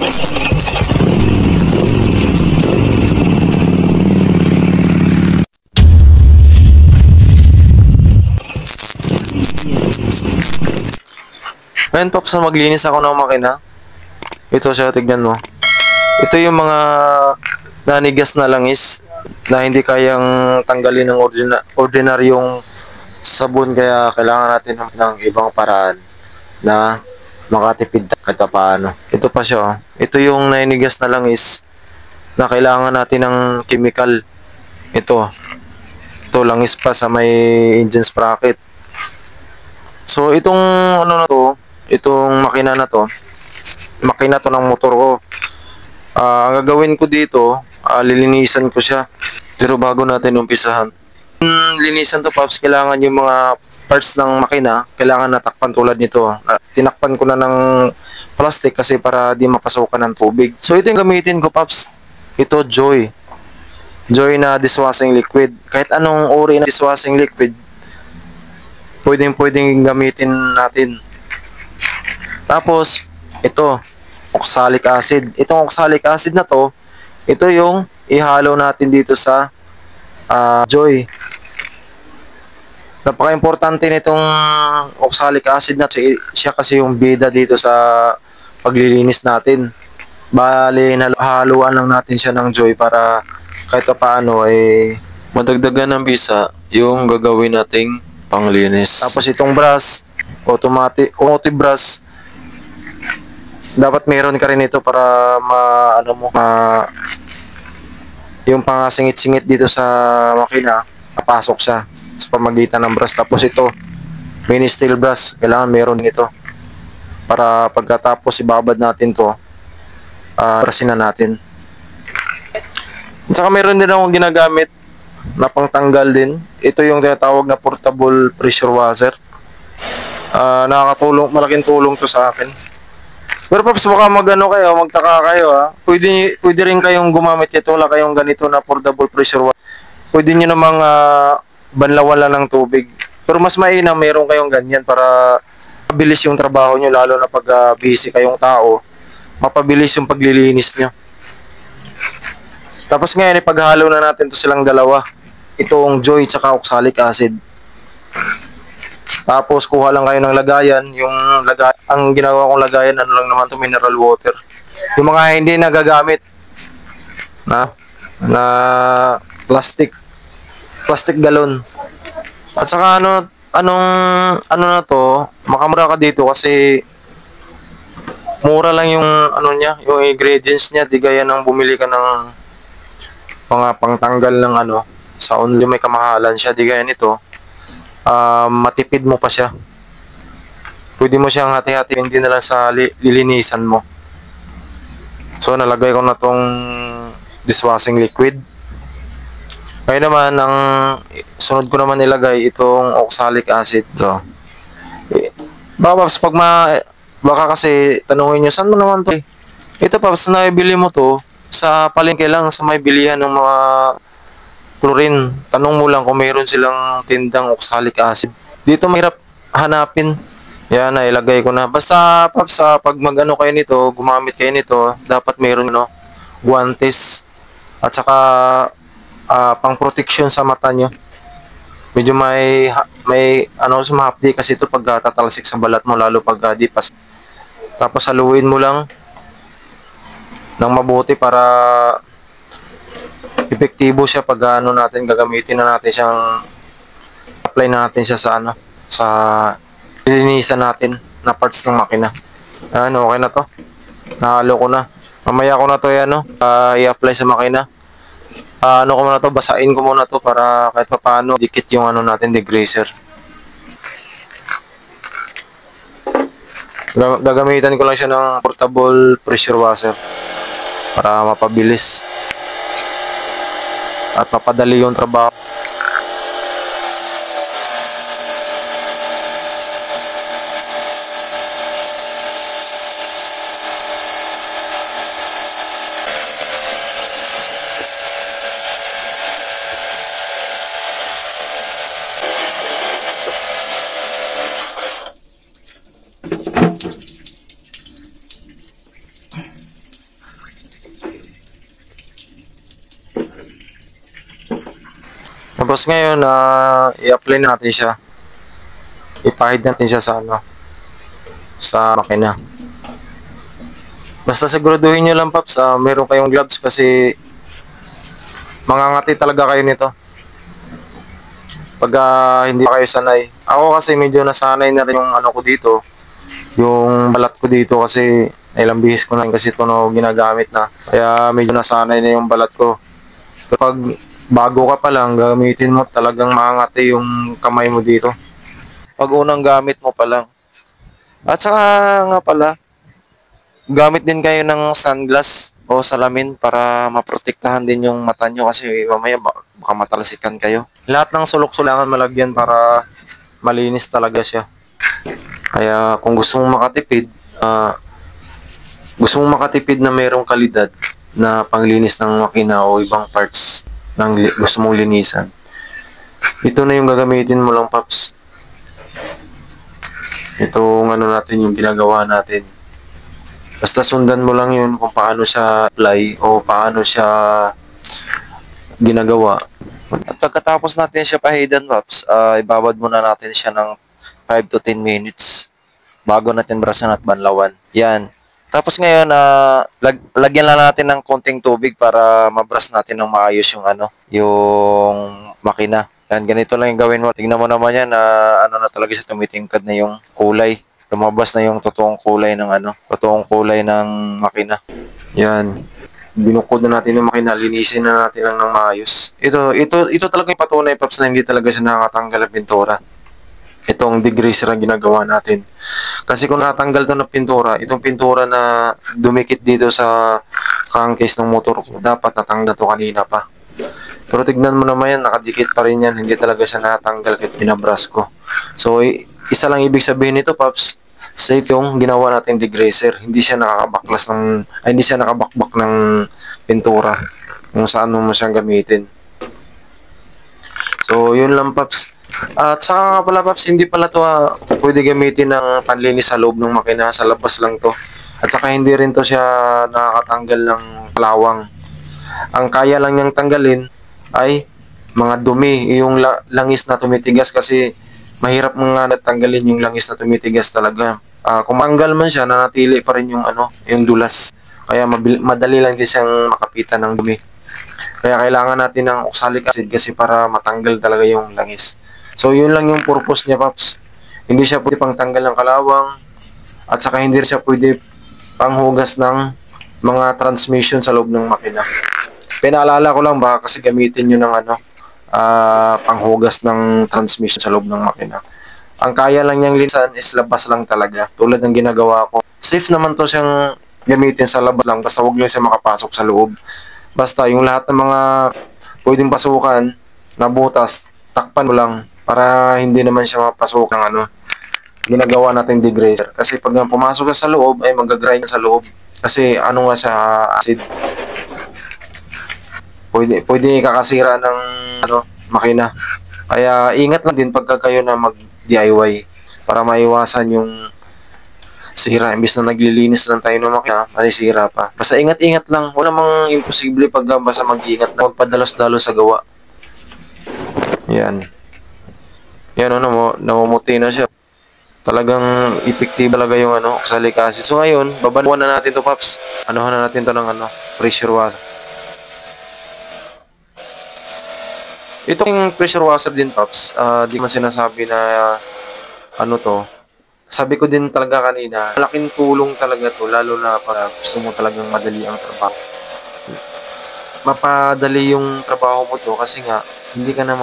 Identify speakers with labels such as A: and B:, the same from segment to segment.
A: Ngayon, Pops, na maglinis ako ng makina. Ito siya, tignan mo. Ito yung mga nanigas na langis na hindi kayang tanggalin ng ordinaryong sabon, kaya kailangan natin ng ibang paraan na makatipid kahit paano. Ito pa siya, oh. Ito yung nanigas na langis na kailangan natin ng chemical. Ito langis pa sa may engine sprocket. So itong ano na to, itong makina na to, makina to ng motor ko. Ang gagawin ko dito, lilinisan ko siya. Pero bago natin umpisahan, linisan to, Pops, kailangan yung mga parts ng makina, kailangan natakpan tulad nito. Tinakpan ko na ng plastic kasi para di mapasukan ng tubig. So ito yung gamitin ko, Pops. Ito, Joy na dishwashing liquid. Kahit anong uri na dishwashing liquid, pwedeng gamitin natin. Tapos ito, oxalic acid. Itong oxalic acid na to, ito yung ihalo natin dito sa Joy. Napaka-importante nitong oxalic acid na siya kasi yung bida dito sa paglilinis natin. Bali, haluan lang natin siya ng Joy para kahit paano ay madagdagan ng bisa yung gagawin nating panglinis. Tapos itong brush, automatic brush, dapat meron ka rin ito para yung pangasingit-singit dito sa makina, papasok siya sa pamagitan ng brush. Tapos ito, mini steel brush, kailangan meron nito para pagkatapos ibabad natin to, brushin na natin. At saka meron din akong ginagamit na pangtanggal din. Ito yung tinatawag na portable pressure washer. Nakakatulong, malaking tulong to sa akin. Pero Pops, baka magtaka kayo, ha. Pwede rin kayong gumamit ito, wala kayong ganito na portable pressure washer. Pwede nyo namang banlawan lang ng tubig. Pero mas mainam meron kayong ganyan para mabilis yung trabaho nyo, lalo na pag busy kayong tao. Mapabilis yung paglilinis nyo. Tapos ngayon, ipaghalo na natin to silang dalawa. Itong Joy tsaka oxalic acid. Tapos kuha lang kayo ng lagayan. Ang ginagawa kong lagayan, ano lang naman to, mineral water. Yung mga hindi nagagamit na plastic galon. At saka ano na to, makamura ka dito kasi mura lang yung yung ingredients niya, di gaya ng bumili ka ng mga pangtanggal ng sa only may kamahalan siya, di gaya nito. Matipid mo pa siya. Pwede mo siyang hati-hati, hindi na lang sa lilinisan mo. So nalagay ko na tong dishwashing liquid. Ngayon naman, ang sunod ko naman ilagay itong oxalic acid. So, baka kasi tanungin nyo, saan mo naman to? Ito, Pops, naibili mo to sa palengke lang, sa may bilihan ng mga chlorine. Tanong mo lang kung mayroon silang tindang oxalic acid. Dito mahirap hanapin. Yan, nailagay ko na. Basta, Pops, pag kayo nito, gumamit kayo nito, dapat mayroon guantes at saka pang protection sa mata nyo. Medyo may sumahapdi kasi ito pag tatalsik sa balat mo, lalo pag di pas. Tapos haluin mo lang ng mabuti para epektibo siya pag gagamitin na natin siyang, apply na natin siya sa lilinisan natin na parts ng makina. Okay na to. Nahalo ko na. Mamaya ko na to i-apply sa makina. Ko muna to, basain ko muna to para kahit paano dikit yung natin, degreaser. Gagamitan ko lang siya ng portable pressure washer para mapabilis at mapadali yung trabaho. Tapos ngayon, i-apply natin siya. Ipahid natin siya sa ano, sa makina. Basta siguraduhin nyo lang, Paps, meron kayong gloves kasi mangangati talaga kayo nito. Pag hindi pa kayo sanay. Ako kasi medyo nasanay na rin yung ano ko dito, yung balat ko dito kasi ilang bihis ko na rin kasi ito no, ginagamit na. Kaya medyo nasanay na yung balat ko. Kapag bago ka pa lang, gamitin mo talagang mangangati yung kamay mo dito. Pag unang gamit mo pa lang. At saka nga pala, gamit din kayo ng sunglass o salamin para maprotektahan din yung mata nyo kasi mamaya baka matalsikan kayo. Lahat ng sulok-sulangan malagyan para malinis talaga siya. Kaya kung gusto mong makatipid na mayroong kalidad na panglinis ng makina o ibang parts ng gusto mong linisan, ito na yung gagamitin mo lang, Paps. Itong ano natin, yung ginagawa natin. Basta sundan mo lang yun kung paano siya apply o paano siya ginagawa. At pagkatapos natin siya pahidan, Paps, ibabad muna natin siya ng 5 to 10 minutes bago natin brasan at banlawan. Yan. Tapos ngayon, lagyan lang natin ng konting tubig para mabras natin ng maayos yung ano, yung makina. Yan, ganito lang yung gawin mo. Tingnan mo naman yan na ano na talaga siya, tumitingkad na yung kulay. Lumabas na yung totoong kulay ng ano, totoong kulay ng makina. Yan. Binukod na natin yung makina, linisin na natin lang ng maayos. Ito talaga yung patunay, Paps, na hindi talaga siya nakakatanggal ng pintura. Itong degreaser ang ginagawa natin. Kasi kung natanggal to ng pintura, itong pintura na dumikit dito sa crankcase ng motor ko, dapat natanggal to kanina pa. Pero tignan mo naman yan, nakadikit pa rin yan. Hindi talaga siya natanggal kahit pinabras ko. So, isa lang ibig sabihin nito, Paps, safe yung ginawa natin degreaser. Hindi siya hindi siya nakabakbak ng pintura kung saan mo siyang gamitin. So, yun lang, Paps. At saka nga pala, Paps, hindi pala to pwede gamitin ng panlinis sa loob ng makina. Sa labas lang to. At saka hindi rin to siya nakakatanggal ng kalawang. Ang kaya lang niyang tanggalin ay mga dumi, yung langis na tumitigas kasi mahirap mga natanggalin yung langis na tumitigas talaga. Kung manggal man siya, nanatili pa rin yung ano, yung dulas. Kaya madali lang din siyang makapitan ng dumi. Kaya kailangan natin ng oxalic acid kasi para matanggal talaga yung langis. So yun lang yung purpose niya, Paps. Hindi siya pwede pang tanggal ng kalawang at saka hindi siya pwede panghugas ng mga transmission sa loob ng makina. Pinaalala ko lang baka kasi gamitin nyo ng ano, panghugas ng transmission sa loob ng makina. Ang kaya lang niyang linisan is labas lang talaga. Tulad ng ginagawa ko. Safe naman to siyang gamitin sa labas lang. Basta huwag lang siya makapasok sa loob. Basta yung lahat ng mga pwedeng pasukan na butas, takpan mo lang para hindi naman siya mapasok ng ano, ginagawa natin degreaser. Kasi pag pumasok ka sa loob, ay mag-grind sa loob. Kasi ano nga siya, acid. Pwede kakasira ng ano, makina. Kaya ingat lang din pagka kayo na mag-DIY para maiwasan yung sira. Imbis na naglilinis lang tayo ng makina, masisira pa. Basta ingat-ingat lang. Wala mang imposible pag basta mag-ingat na magpadalos-dalos sa gawa. Yan. Yan ano, namumuti na siya. Talagang effective talaga yung ano, oxalic acid. So ngayon, babanuan na natin to, Paps. Anuhan na natin to ng ano, pressure washer. Itong pressure washer din, Paps, di man sinasabi na ano to. Sabi ko din talaga kanina, malaking tulong talaga to, lalo na pag gusto mo talagang madali ang trabaho. Mapadali yung trabaho mo to kasi nga, hindi ka na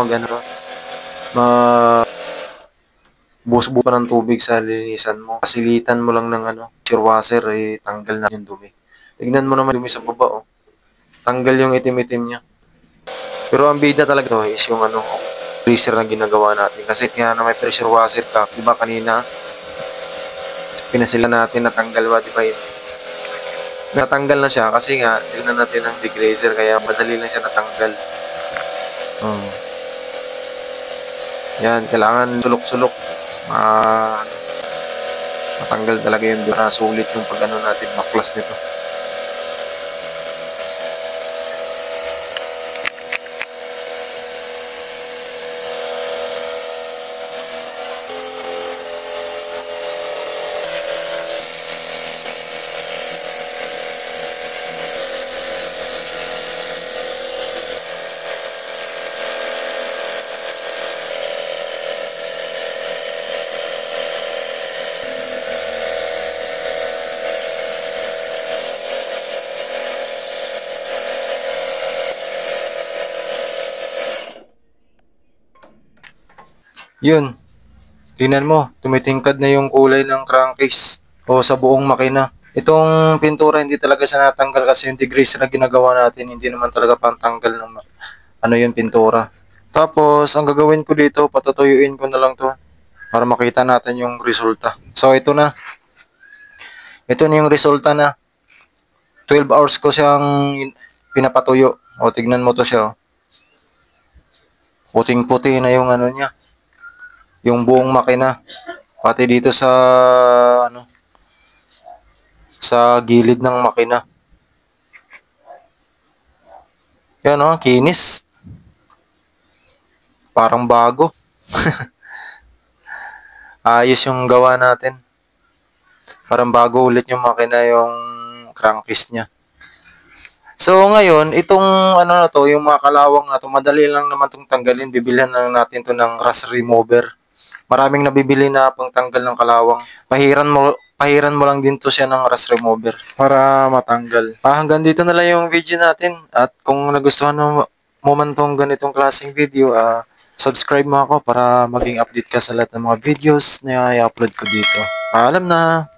A: buhos-buhos pa ng tubig sa linisan mo. Kasilitan mo lang ng ano, pressure washer, tanggal na yung dumi. Tignan mo naman dumi sa baba, oh. Tanggal yung itim-itim niya. Pero ang bida talaga to is yung ano, freezer na ginagawa natin. Kasi nga na may pressure washer ka, di ba kanina, pinasila natin, natanggal ba, di ba yun? Natanggal na siya kasi nga, tignan natin ang degreaser, kaya madali lang siya natanggal. Yan, kailangan sulok-sulok. Matanggal talaga yun. Sulit yung pag-ano natin, baklas nito. Yun, tingnan mo, tumitingkad na yung kulay ng crankcase o sa buong makina. Itong pintura hindi talaga siya natanggal kasi yung degrease na ginagawa natin hindi naman talaga pantanggal ng ano yung pintura. Tapos, ang gagawin ko dito, patutuyuin ko na lang to para makita natin yung resulta. So, ito na. Ito na yung resulta na. 12 hours ko siyang pinapatuyo. O, tignan mo to siya. Puting-puti na yung ano niya. Yung buong makina. Pati dito sa ano, sa gilid ng makina. Yan o, kinis. Parang bago. Ayos yung gawa natin. Parang bago ulit yung makina, yung crankcase niya. So ngayon, itong ano na to, yung mga kalawang na to, madali lang naman itong tanggalin. Bibilhan lang natin to ng rust remover. Maraming nabibili na pangtanggal ng kalawang. Pahiran mo lang din to siya ng rust remover para matanggal. Hanggang dito na lang yung video natin. At kung nagustuhan mo man tong ganitong klaseng video, subscribe mo ako para maging update ka sa lahat ng mga videos na i-upload ko dito. Paalam na!